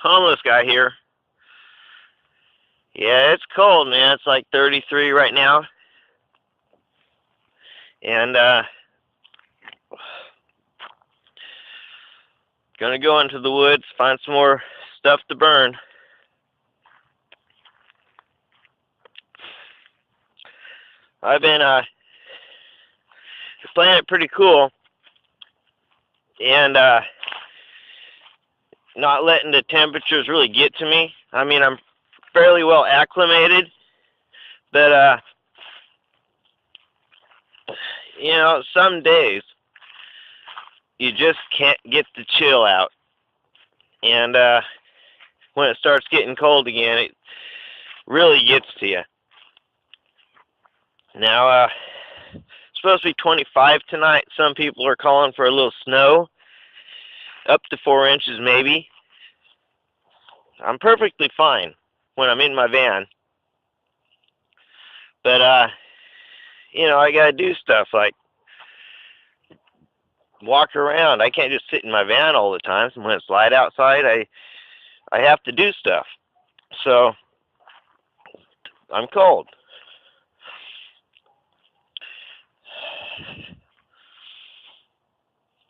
Homeless guy here. Yeah, it's cold, man. It's like 33 right now. And gonna go into the woods, find some more stuff to burn. I've been playing it pretty cool and not letting the temperatures really get to me. I mean, I'm fairly well acclimated, but some days you just can't get the chill out. And when it starts getting cold again, it really gets to you. Now, it's supposed to be 25 tonight. Some people are calling for a little snow, up to 4 inches maybe. I'm perfectly fine when I'm in my van. But, I got to do stuff like walk around. I can't just sit in my van all the time. So when it's light outside, I have to do stuff. So I'm cold.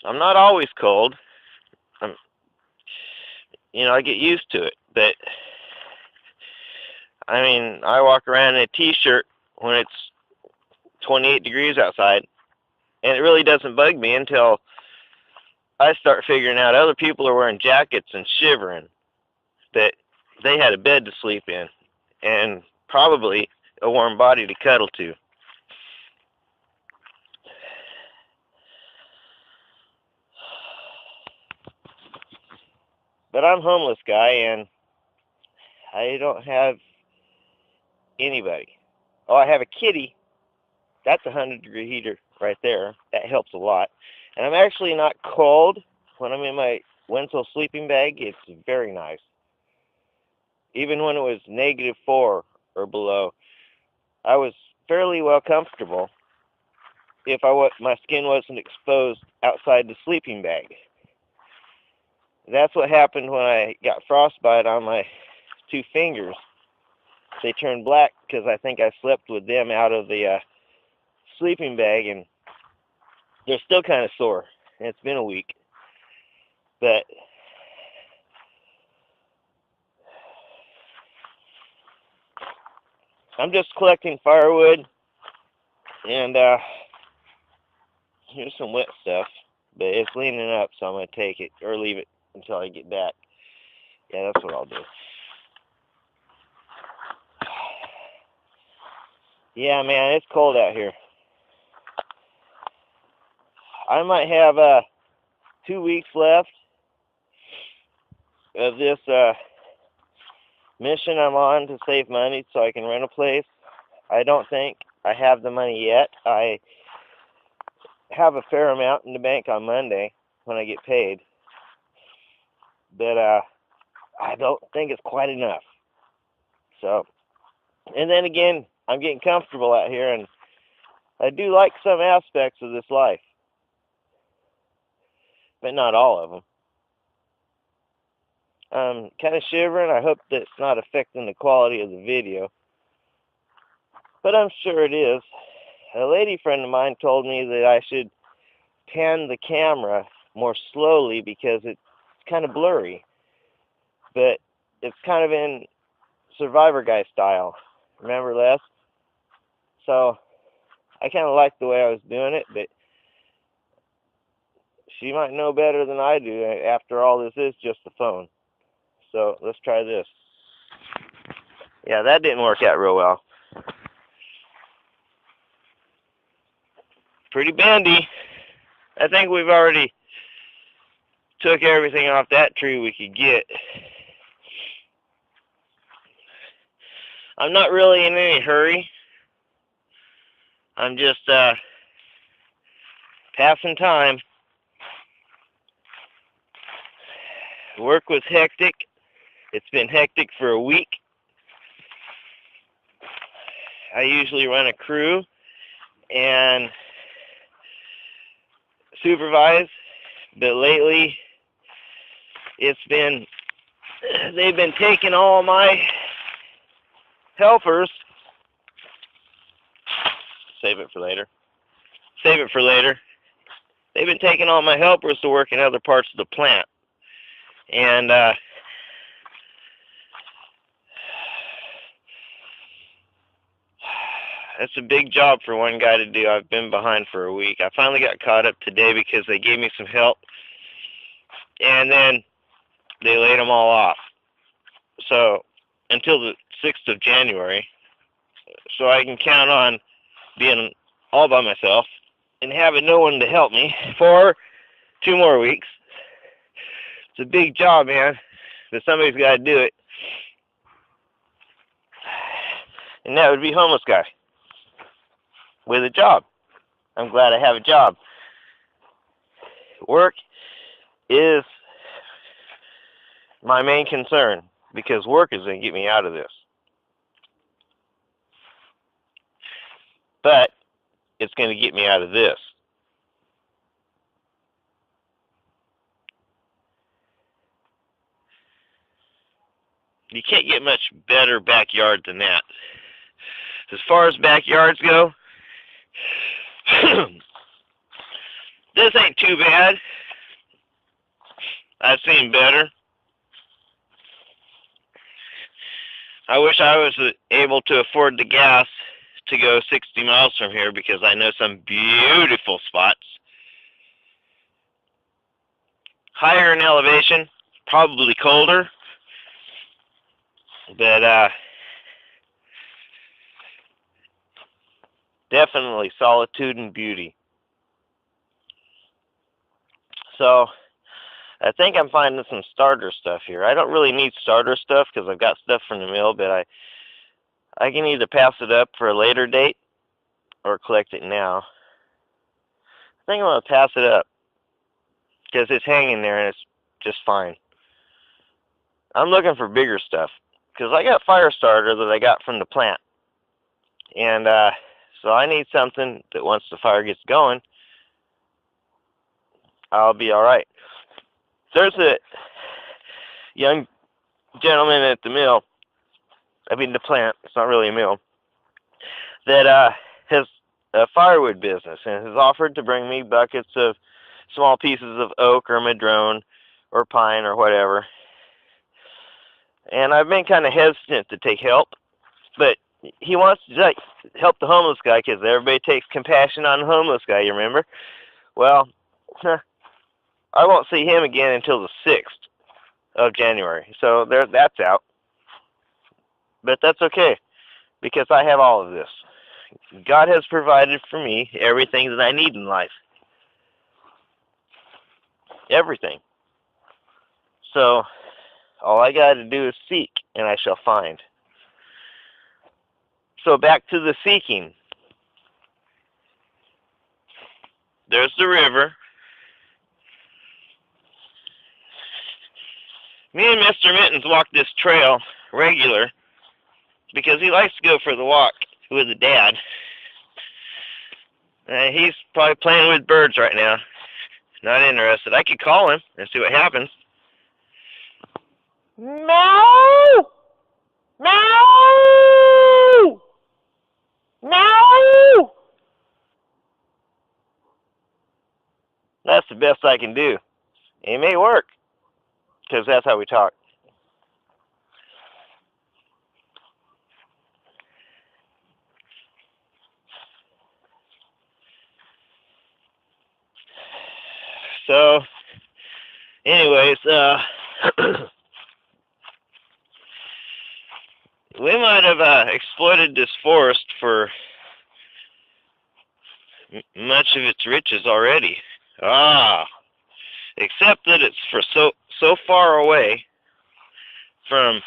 I'm not always cold. I get used to it. But, I mean, I walk around in a t-shirt when it's 28 degrees outside. And it really doesn't bug me until I start figuring out other people are wearing jackets and shivering, that they had a bed to sleep in and probably a warm body to cuddle to. But I'm a homeless guy and I don't have anybody. Oh, I have a kitty. That's a 100-degree heater right there. That helps a lot. And I'm actually not cold when I'm in my Winslow sleeping bag. It's very nice. Even when it was -4 or below, I was fairly well comfortable if my skin wasn't exposed outside the sleeping bag. That's what happened when I got frostbite on my 2 fingers. They turned black because I think I slept with them out of the sleeping bag, and they're still kind of sore. And it's been a week. But I'm just collecting firewood, and here's some wet stuff. But it's leaning up, so I'm going to take it or leave it until I get back. Yeah, that's what I'll do. Yeah, man, it's cold out here. I might have 2 weeks left of this mission I'm on to save money so I can rent a place. I don't think I have the money yet. I have a fair amount in the bank on Monday when I get paid. But I don't think it's quite enough. So, and then again, I'm getting comfortable out here, and I do like some aspects of this life, but not all of them. I'm kind of shivering. I hope that's not affecting the quality of the video, but I'm sure it is. A lady friend of mine told me that I should pan the camera more slowly because it's kind of blurry, but it's kind of in Survivor Guy style. Remember, Les? So I kind of like the way I was doing it, but she might know better than I do. After all, this is just a phone. So let's try this. Yeah, that didn't work out real well. Pretty bendy. I think we've already took everything off that tree we could get. I'm not really in any hurry. I'm just passing time. Work was hectic. It's been hectic for a week. I usually run a crew and supervise, but lately it's been they've been taking all my helpers. Save it for later. Save it for later. They've been taking all my helpers to work in other parts of the plant. And that's a big job for one guy to do. I've been behind for a week. I finally got caught up today because they gave me some help. And then they laid them all off. So until the 6th of January. So I can count on being all by myself and having no one to help me for 2 more weeks. It's a big job, man, but somebody's got to do it. And that would be homeless guy with a job. I'm glad I have a job. Work is my main concern because work is going to get me out of this. But it's going to get me out of this. You can't get much better backyard than that. As far as backyards go, this ain't too bad. I've seen better. I wish I was able to afford the gas to go 60 miles from here because I know some beautiful spots. Higher in elevation, probably colder, but definitely solitude and beauty. So I think I'm finding some starter stuff here. I don't really need starter stuff because I've got stuff from the mill, but I can either pass it up for a later date or collect it now. I think I'm going to pass it up because it's hanging there and it's just fine. I'm looking for bigger stuff because I got fire starter that I got from the plant. And so I need something that once the fire gets going, I'll be all right. There's a young gentleman at the mill, the plant, it's not really a mill, that has a firewood business and has offered to bring me buckets of small pieces of oak or madrone or pine or whatever. And I've been kind of hesitant to take help, but he wants to help the homeless guy because everybody takes compassion on the homeless guy, you remember? Well, I won't see him again until the 6th of January. So that's out. But that's okay because I have all of this. God has provided for me everything that I need in life. Everything. So all I got to do is seek and I shall find. So back to the seeking. There's the river. Me and Mr. Mittens walk this trail regular because he likes to go for the walk with the dad. He's probably playing with birds right now. Not interested. I could call him and see what happens. Meow! Meow! Meow! That's the best I can do. It may work because that's how we talk. So, anyways, we might have exploited this forest for much of its riches already. Except that it's for so far away from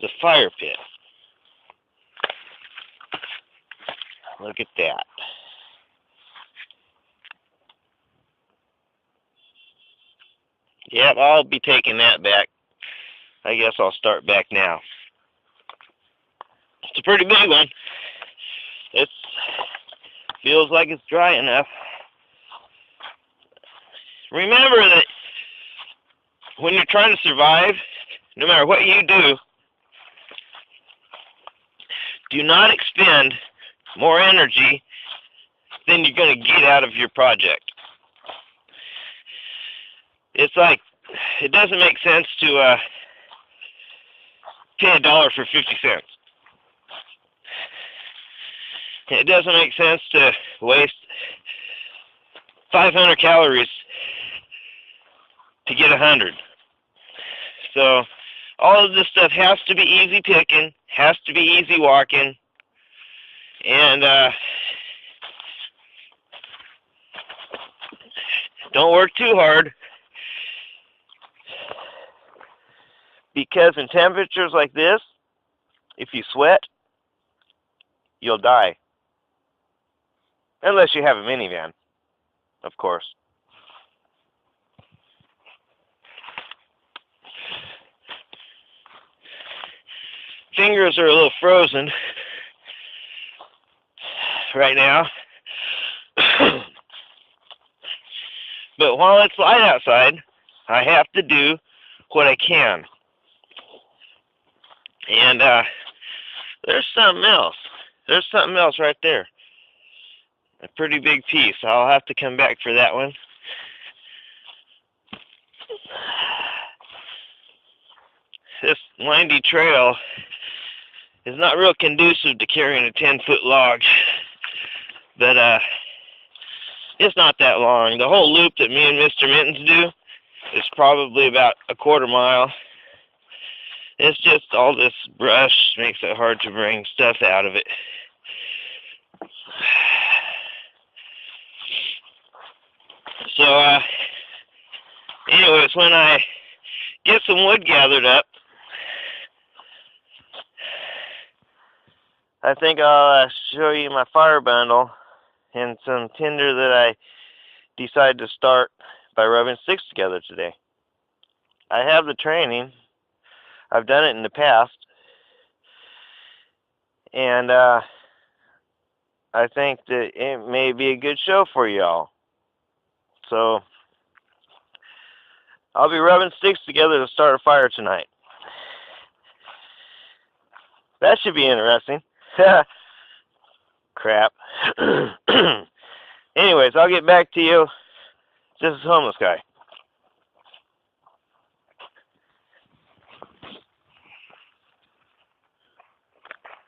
the fire pit. Look at that. Yep, I'll be taking that back. I guess I'll start back now. It's a pretty big one. It feels like it's dry enough. Remember that when you're trying to survive, no matter what you do not expend more energy than you're going to get out of your project. It's like, it doesn't make sense to pay $1 for 50 cents. It doesn't make sense to waste 500 calories to get 100. So all of this stuff has to be easy picking, has to be easy walking, and don't work too hard, because in temperatures like this, if you sweat, you'll die. Unless you have a minivan, of course. Fingers are a little frozen right now. But while it's light outside, I have to do what I can. And there's something else. There's something else right there. A pretty big piece. I'll have to come back for that one. This windy trail is not real conducive to carrying a 10-foot log, but it's not that long. The whole loop that me and Mr. Mittens do is probably about a quarter mile. It's just all this brush makes it hard to bring stuff out of it. So, anyways, when I get some wood gathered up, I think I'll show you my fire bundle and some tinder that I decided to start by rubbing sticks together today. I have the training. I've done it in the past. And I think that it may be a good show for y'all. So I'll be rubbing sticks together to start a fire tonight. That should be interesting. Crap. Anyways, I'll get back to you. This is Homeless Guy.